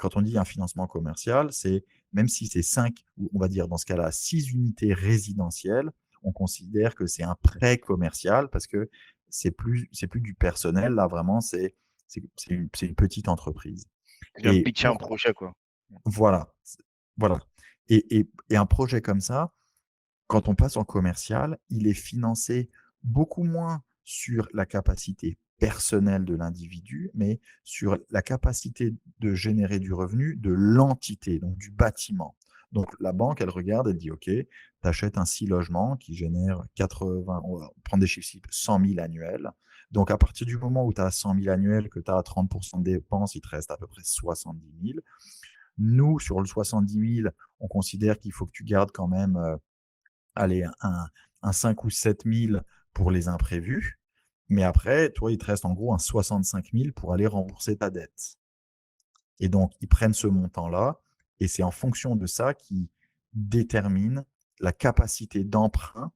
quand on dit un financement commercial, c'est même si c'est 5 ou on va dire dans ce cas-là 6 unités résidentielles, on considère que c'est un prêt commercial parce que c'est plus du personnel, là vraiment c'est une petite entreprise Tu viens et pitcher un pour projet, quoi. voilà, voilà et un projet comme ça, quand on passe en commercial, il est financé beaucoup moins sur la capacité personnelle de l'individu, mais sur la capacité de générer du revenu de l'entité, donc du bâtiment. Donc la banque, elle regarde, elle dit: «OK, tu achètes un 6 logements qui génèrent 80», on va prendre des chiffres simples, 100 000 annuels. Donc à partir du moment où tu as 100 000 annuels, que tu as 30 de dépenses, il te reste à peu près 70 000. Nous, sur le 70 000, on considère qu'il faut que tu gardes quand même, allez, un 5 ou 7 000 pour les imprévus, mais après, toi, il te reste en gros un 65 000 pour aller rembourser ta dette et donc ils prennent ce montant-là et c'est en fonction de ça qu'ils déterminent la capacité d'emprunt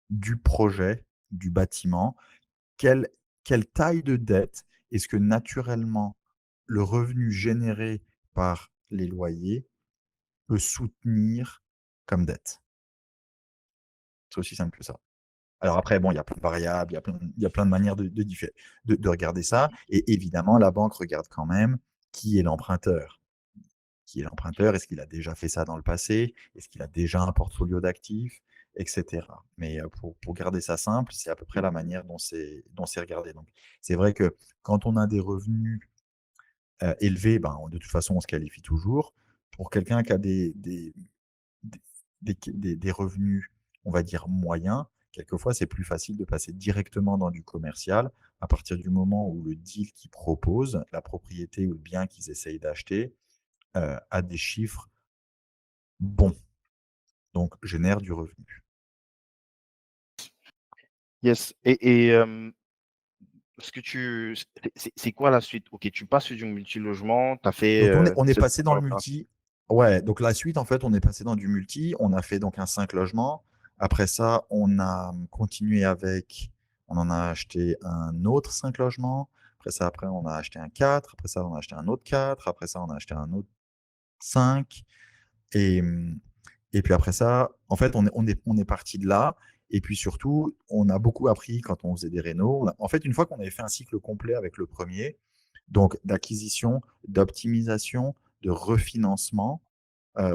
du projet, du bâtiment. Quelle quelle taille de dette est-ce que naturellement le revenu généré par les loyers peut soutenir comme dette? C'est aussi simple que ça. Alors après, bon, il y a plein de variables, il y a plein de manières de regarder ça et évidemment, la banque regarde quand même qui est l'emprunteur. Qui est l'emprunteur? Est-ce qu'il a déjà fait ça dans le passé? Est-ce qu'il a déjà un portfolio d'actifs? Et cetera. Mais, pour garder ça simple, c'est à peu près la manière dont c'est regardé. Donc c'est vrai que quand on a des revenus, élevés, ben, de toute façon, on se qualifie toujours. Pour quelqu'un qui a des des revenus, on va dire moyens, quelquefois, c'est plus facile de passer directement dans du commercial à partir du moment où le deal qu'ils proposent, la propriété ou le bien qu'ils essayent d'acheter, a des chiffres bons, donc génère du revenu. Yes et est-ce que tu c'est quoi la suite? OK, tu passes sur du multilogement, tu as fait, Donc on est cette passé dans première le opération. multi. Ouais, donc la suite, en fait, on est passé dans du multi. On a fait donc un 5 logements. Après ça, on a continué avec on en a acheté un autre 5 logements. Après ça, après on a acheté un 4. Après ça, on a acheté un autre 4. Après ça, on a acheté un autre 5 et et puis après ça, en fait, on est parti de là et puis surtout, on a beaucoup appris quand on faisait des rénos. En fait, une fois qu'on avait fait un cycle complet avec le premier, donc d'acquisition, d'optimisation, de refinancement,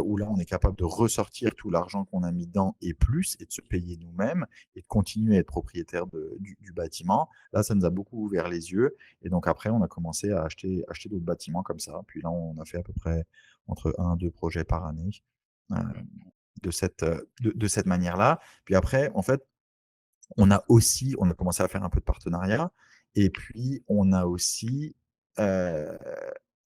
où là, on est capable de ressortir tout l'argent qu'on a mis dedans et plus et de se payer nous-mêmes et de continuer à être propriétaire du bâtiment. Là, ça nous a beaucoup ouvert les yeux et donc après, on a commencé à acheter d'autres bâtiments comme ça. Puis là, on a fait à peu près entre 1 2 projets par année, heu, de cette manière-là. Puis après, en fait, on a commencé à faire un peu de partenariat et puis on a aussi, heu,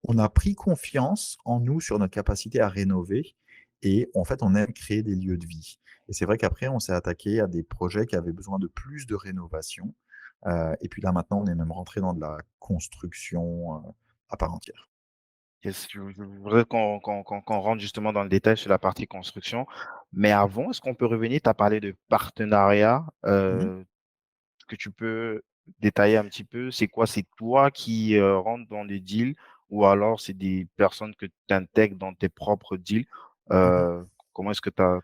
on a pris confiance en nous sur notre capacité à rénover et en fait, on aime créer des lieux de vie et c'est vrai qu'après on s'est attaqué à des projets qui avaient besoin de plus de rénovation, et puis là maintenant, on est même rentré dans de la construction, à part entière. Yes, je voudrais qu'on rentre justement dans le détail sur la partie construction. Mais avant, est-ce qu'on peut revenir? Tu as parlé de partenariat, Mmh mh. est-ce que tu peux détailler un petit peu? C'est quoi? C'est toi qui, rentres dans les deals ou alors c'est des personnes que tu intègres dans tes propres deals? Mmh. Comment est-ce que tu as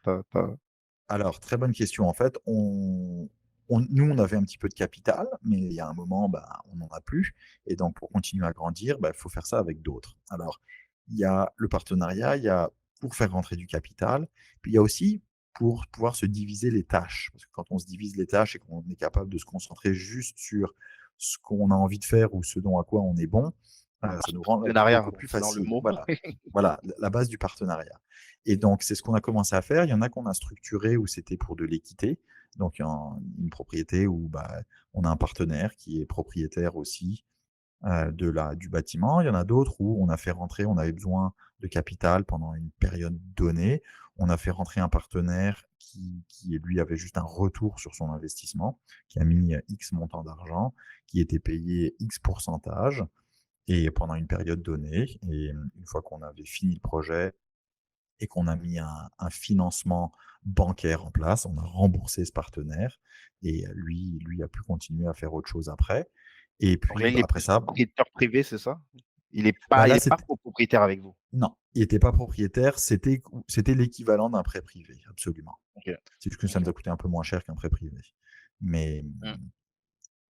Alors, très bonne question. En fait, nous, on avait un petit peu de capital, mais il y a un moment, bah, on n'en a plus et donc pour continuer à grandir, bah, il faut faire ça avec d'autres. Alors, il y a le partenariat, il y a pour faire rentrer du capital, puis il y a aussi pour pouvoir se diviser les tâches. Parce que quand on se divise les tâches et qu'on est capable de se concentrer juste sur ce qu'on a envie de faire ou ce dont à quoi on est bon, ça nous rend la vie partenariat, beaucoup donc plus c'est dans le facile. mot. Voilà, voilà, la base du partenariat. Et donc, c'est ce qu'on a commencé à faire. Il y en a qu'on a structuré où c'était pour de l'équité. Donc, une propriété où bah, on a un partenaire qui est propriétaire aussi du bâtiment. Il y en a d'autres où on a fait rentrer, on avait besoin de capital pendant une période donnée. On a fait rentrer un partenaire qui lui avait juste un retour sur son investissement, qui a mis X montant d'argent, qui était payé X pourcentage et pendant une période donnée. Et une fois qu'on avait fini le projet, et qu'on a mis un financement bancaire en place. On a remboursé ce partenaire et lui a pu continuer à faire autre chose après et Donc là, puis, il bah, est après plus ça, bon propriétaire privé, c'est ça? Bah, Il là, est pas copropriétaire avec vous? non, il était pas propriétaire, c'était l'équivalent d'un prêt privé, absolument. OK, C'est juste que ça OK. nous a coûté un peu moins cher qu'un prêt privé. Mais, Mmh.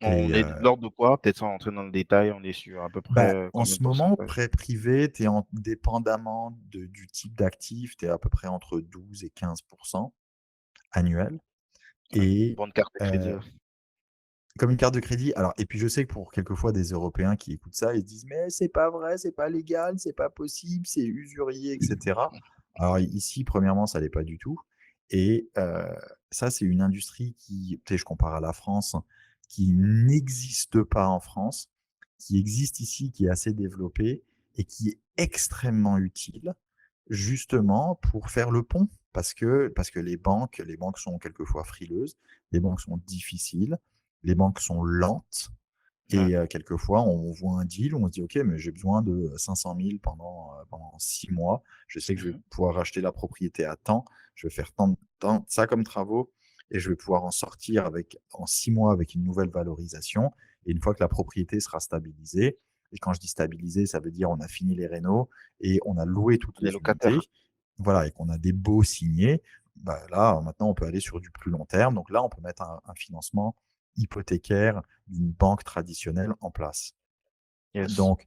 On et est de l'ordre de quoi? Peut-être sans rentrer dans le détail, on est sur à peu près, bah, en combien de ce moment, pourcentage? prêt privé, tu es en dépendamment du type d'actif, tu es à peu près entre 12 et 15% annuel. Ouais, Et bonne carte de crédit, heu, ouais. comme une carte de crédit. Alors, et puis je sais que pour quelquefois des Européens qui écoutent ça, ils se disent: «Mais c'est pas vrai, c'est pas légal, c'est pas possible, c'est usurier» et cetera. Alors ici, premièrement, ça l'est pas du tout. Et ça, c'est une industrie qui, tu sais, je compare à la France, qui n'existe pas en France, qui existe ici, qui est assez développée et qui est extrêmement utile, justement pour faire le pont. Parce que les banques sont quelquefois frileuses, les banques sont difficiles, les banques sont lentes. Ouais. Et quelquefois, on voit un deal, on se dit: «OK, mais j'ai besoin de 500 000 pendant 6 mois. Je sais que je vais Mmh. pouvoir racheter la propriété à temps. Je vais faire tant ça comme travaux et je vais pouvoir en sortir en 6 mois avec une nouvelle valorisation, et une fois que la propriété sera stabilisée». Et quand je dis stabilisée, ça veut dire on a fini les rénaux et on a loué toutes Les les locataires. unités. Voilà, et qu'on a des baux signés. Bah, là, maintenant, on peut aller sur du plus long terme. Donc là, on peut mettre un financement hypothécaire d'une banque traditionnelle en place. Yes, Donc,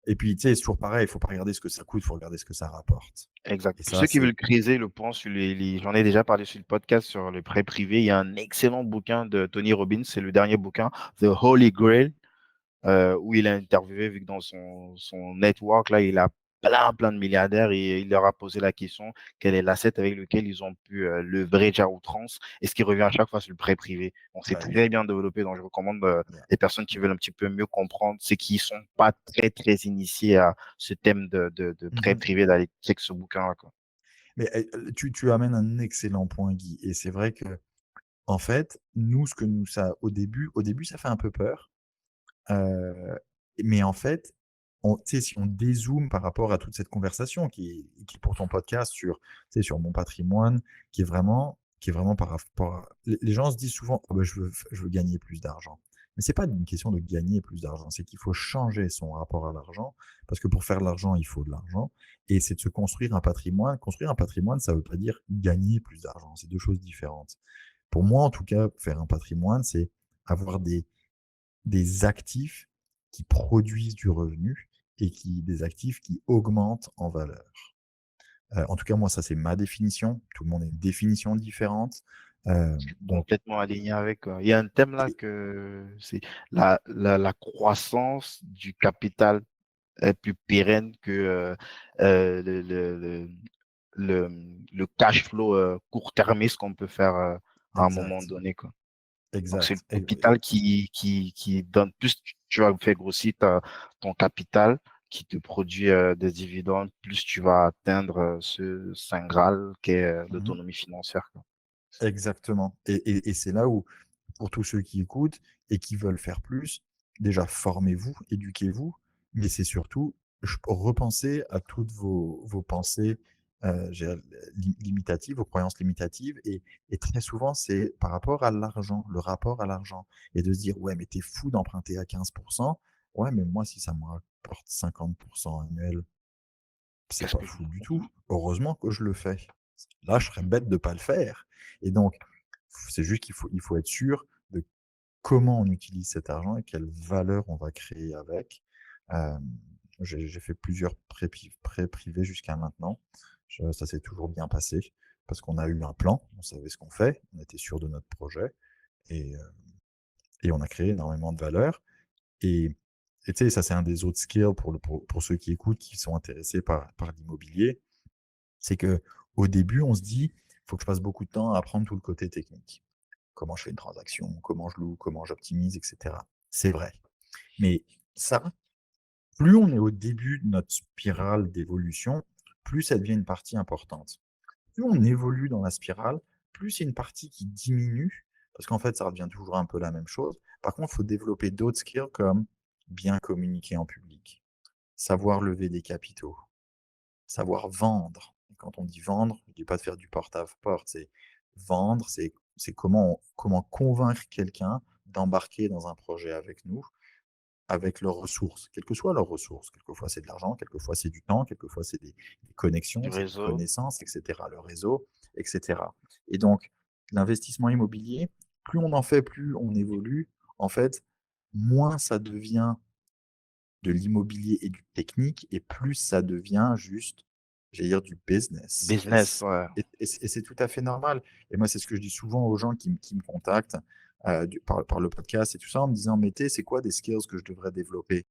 et puis, tu sais, c'est toujours pareil, il faut pas regarder ce que ça coûte, il faut regarder ce que ça rapporte. exact. Et Pour ça, ceux qui c'est veulent creuser le point sur les j'en ai déjà parlé sur le podcast sur le prêt privé, il y a un excellent bouquin de Tony Robbins, c'est le dernier bouquin, The Holy Grail. Où il a interviewé, vu que dans son network, là, il a plein de milliardaires et il leur a posé la question, quel est l'asset avec lequel ils ont pu leverage à outrance et ce qui revient à chaque fois sur le prêt privé. Donc, c'est bah oui, très bien développé. Donc, je recommande il y a les personnes qui veulent un petit peu mieux comprendre, c'est qui sont pas très initiés à ce thème de prêt mmh privé, d'aller check ce bouquin-là, quoi. Mais, tu amènes un excellent point, Guy, et c'est vrai que, en fait, nous, ce que nous ça au début, ça fait un peu peur. Heu, mais en fait, tu sais, si on dézoome par rapport à toute cette conversation qui est pour ton podcast sur, tu sais, sur mon patrimoine, qui est vraiment par rapport à les gens se disent souvent: «Oh bah, je veux gagner plus d'argent». Mais c'est pas une question de gagner plus d'argent, c'est qu'il faut changer son rapport à l'argent, parce que pour faire de l'argent, il faut de l'argent, et c'est de se construire un patrimoine. Construire un patrimoine, ça veut pas dire gagner plus d'argent, c'est 2 choses différentes. Pour moi, en tout cas, faire un patrimoine, c'est avoir des actifs qui produisent du revenu et des actifs qui augmentent en valeur. En tout cas, moi, ça, c'est ma définition. Tout le monde a une définition différente. Donc, Complètement aligné avec, il y a un thème là et que c'est la croissance du capital est plus pérenne que, le le cash flow, court-termiste qu'on peut faire, à un moment exact, donné, quoi. Donc c'est le exact, capital qui donne plus tu vas faire grossir ton capital qui te produit, des dividendes, plus tu vas atteindre, ce saint graal qu'est, mmh l'autonomie financière, quoi. exactement, et c'est là où, pour tous ceux qui écoutent et qui veulent faire plus, déjà formez-vous, éduquez-vous, mais c'est surtout repensez à toutes vos pensées, je dirais, limitatives, vos croyances limitatives, et très souvent, c'est par rapport à l'argent, le rapport à l'argent, et de se dire: «Ouais, mais t'es fou d'emprunter à 15%. Ouais, mais moi, si ça me rapporte 50% annuel, c'est Qu'est-ce pas que je fou du tout. mmh Heureusement que je le fais. Là, je serais bête de pas le faire». Et donc, c'est juste qu'il faut être sûr de comment on utilise cet argent et quelle valeur on va créer avec. Hem, j'ai fait plusieurs prêts privés jusqu'à maintenant. Ça s'est toujours bien passé parce qu'on a eu un plan, on savait ce qu'on fait, on était sûr de notre projet, et on a créé énormément de valeur. Et tu sais, ça, c'est un des autres skills pour ceux qui écoutent, qui sont intéressés par l'immobilier. C'est que au début, on se dit: «Faut que je passe beaucoup de temps à apprendre tout le côté technique. Comment je fais une transaction? Comment je loue? Comment j'optimise?» et cetera. C'est vrai. Mais ça, plus on est au début de notre spirale d'évolution, plus ça devient une partie importante. Plus on évolue dans la spirale, plus c'est une partie qui diminue, parce qu'en fait, ça revient toujours un peu la même chose. Par contre, il faut développer d'autres skills comme bien communiquer en public, savoir lever des capitaux, savoir vendre. Et quand on dit vendre, je ne dis pas de faire du porte-à-porte, c'est vendre, c'est comment convaincre quelqu'un d'embarquer dans un projet avec nous. avec leurs ressources, quelles que soient leurs ressources. Quelquefois, c'est de l'argent, quelquefois, c'est du temps, quelquefois, c'est des Du connexions, c'est des réseau. connaissances, et cetera, le réseau, et cetera. Et donc, l'investissement immobilier, plus on en fait, plus on évolue. En fait, moins ça devient de l'immobilier et du technique, et plus ça devient juste, j'allais dire, du business. Business, ouais. Et c'est tout à fait normal. Et moi, c'est ce que je dis souvent aux gens qui me contactent par le podcast et tout ça, en me disant, mais c'est quoi des skills que je devrais développer?